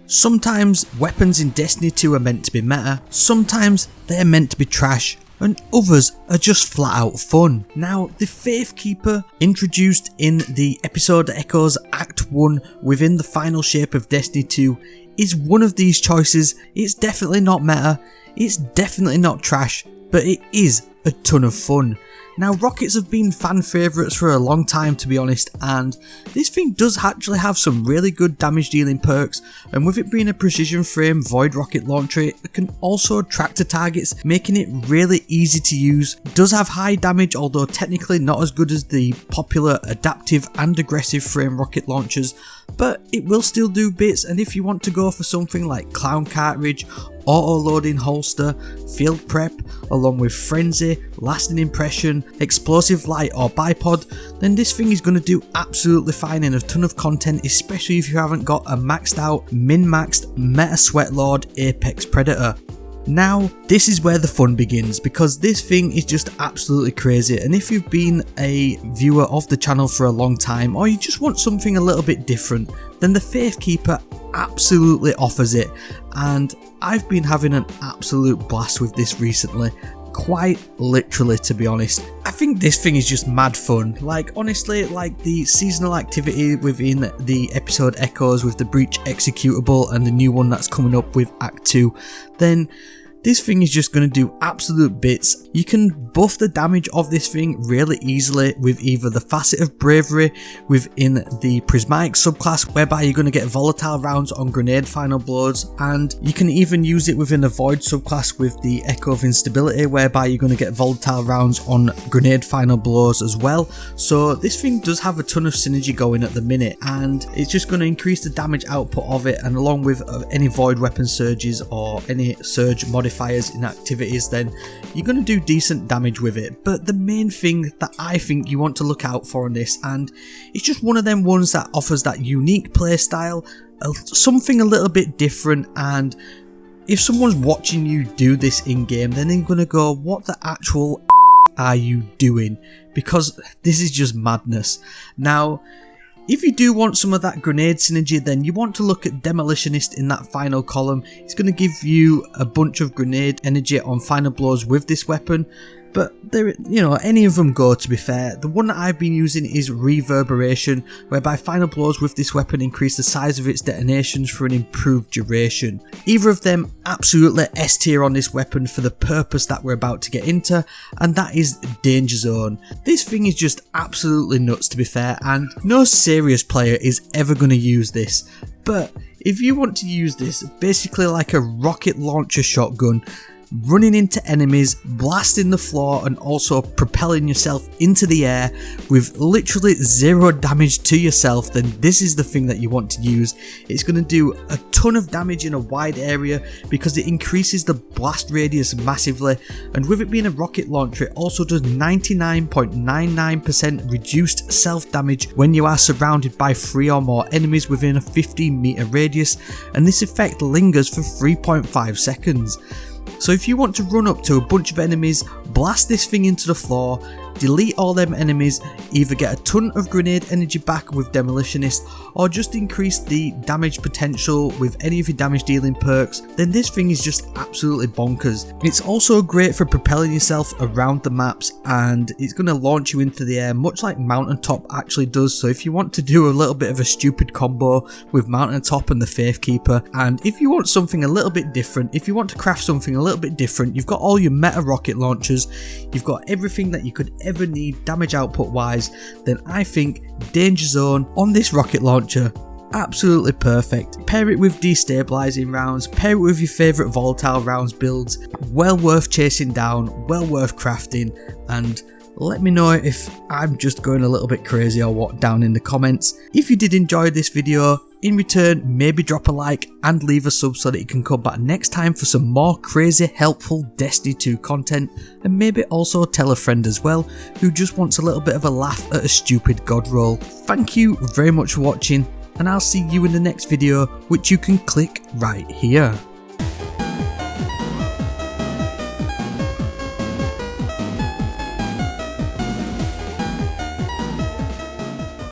Sometimes weapons in Destiny 2 are meant to be meta, sometimes they are meant to be trash, and others are just flat out fun. Now, the Faithkeeper, introduced in the episode that echoes Act 1 within the final shape of Destiny 2, is one of these choices. It's definitely not meta, it's definitely not trash, but it is a ton of fun. Now, rockets have been fan favourites for a long time, to be honest, and this thing does actually have some really good damage dealing perks, and with it being a precision frame void rocket launcher, it can also track to targets, making it really easy to use. It does have high damage, although technically not as good as the popular adaptive and aggressive frame rocket launchers, but it will still do bits. And if you want to go for something like Clown Cartridge, auto-loading holster, field prep, along with frenzy, lasting impression, explosive light or bipod, then this thing is going to do absolutely fine in a ton of content, especially if you haven't got a maxed out, min-maxed meta sweatlord apex predator. Now, this is where the fun begins, because this thing is just absolutely crazy, and if you've been a viewer of the channel for a long time, or you just want something a little bit different, then the Faithkeeper absolutely offers it, and I've been having an absolute blast with this recently. Quite literally, to be honest. I think this thing is just mad fun. Like, honestly, like the seasonal activity within the episode echoes with the Breach executable and the new one that's coming up with Act 2, then this thing is just going to do absolute bits. You can buff the damage of this thing really easily with either the Facet of Bravery within the Prismatic subclass, whereby you're going to get volatile rounds on grenade final blows, and you can even use it within the Void subclass with the Echo of Instability, whereby you're going to get volatile rounds on grenade final blows as well. So this thing does have a ton of synergy going at the minute, and it's just going to increase the damage output of it, and along with any Void weapon surges or any surge modifiers in activities, then you're going to do decent damage with it. But the main thing that I think you want to look out for in this, and it's just one of them ones that offers that unique playstyle, something a little bit different, and if someone's watching you do this in game, then they're going to go, what the actual are you doing? Because this is just madness. Now, if you do want some of that grenade synergy, then you want to look at Demolitionist in that final column. It's going to give you a bunch of grenade energy on final blows with this weapon, but any of them go, to be fair. The one that I've been using is Reverberation, whereby final blows with this weapon increase the size of its detonations for an improved duration. Either of them absolutely S tier on this weapon for the purpose that we're about to get into, and that is Danger Zone. This thing is just absolutely nuts, to be fair, and no serious player is ever going to use this. But if you want to use this basically like a rocket launcher shotgun, running into enemies, blasting the floor, and also propelling yourself into the air with literally zero damage to yourself, then this is the thing that you want to use. It's going to do a ton of damage in a wide area because it increases the blast radius massively, and with it being a rocket launcher, it also does 99.99% reduced self damage when you are surrounded by 3 or more enemies within a 15 meter radius, and this effect lingers for 3.5 seconds. So if you want to run up to a bunch of enemies, blast this thing into the floor, delete all them enemies, either get a ton of grenade energy back with Demolitionist, or just increase the damage potential with any of your damage dealing perks, then this thing is just absolutely bonkers. It's also great for propelling yourself around the maps, and it's going to launch you into the air much like Mountaintop actually does. So if you want to do a little bit of a stupid combo with Mountaintop and the Faithkeeper, and if you want something a little bit different, if you want to craft something a little bit different, you've got all your meta rocket launchers, you've got everything that you could ever need damage output wise, then I think Danger Zone on this rocket launcher, absolutely perfect. Pair it with destabilizing rounds, pair it with your favourite volatile rounds builds, well worth chasing down, well worth crafting, and let me know if I'm just going a little bit crazy or what down in the comments. If you did enjoy this video, in return, maybe drop a like and leave a sub so that you can come back next time for some more crazy, helpful Destiny 2 content, and maybe also tell a friend as well who just wants a little bit of a laugh at a stupid god roll. Thank you very much for watching, and I'll see you in the next video, which you can click right here.